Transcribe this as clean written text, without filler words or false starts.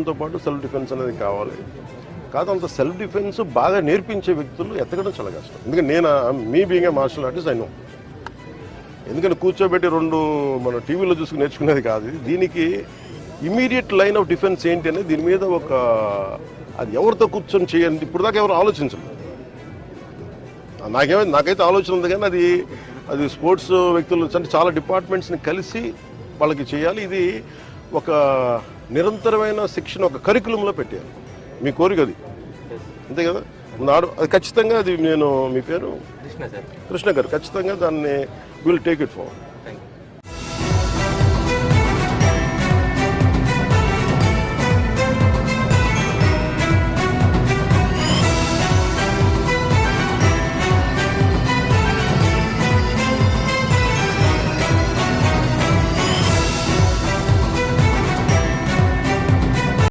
తో పాటు self defence అనేది కావాలి. కాదు అంత సెల్ఫ్ డిఫెన్స్ బాగా నేర్పించే వ్యక్తులు ఎతకడం చాలా కష్టం. ఎందుకంటే నేను మీ బీయింగ్ ఏ మార్షల్ ఆర్టిస్ట్ అయినా ఎందుకంటే కూర్చోబెట్టి రెండు మన టీవీలో చూసుకుని నేర్చుకునేది కాదు. దీనికి ఇమీడియట్ లైన్ ఆఫ్ డిఫెన్స్ ఏంటి అనేది దీని మీద ఒక అది ఎవరితో కూర్చొని చేయండి ఇప్పుడు దాకా ఎవరు ఆలోచించలేదు. నాకైతే ఆలోచన ఉంది కానీ అది స్పోర్ట్స్ వ్యక్తులు అంటే చాలా డిపార్ట్మెంట్స్ని కలిసి వాళ్ళకి చేయాలి. ఇది ఒక నిరంతరమైన శిక్షణ ఒక కరికులంలో పెట్టారు. మీ కోరిక అది అంతే కదా. అది ఖచ్చితంగా అది నేను మీ పేరు కృష్ణ గారు ఖచ్చితంగా దాన్ని విల్ టేక్ ఇట్ ఫార్వర్డ్.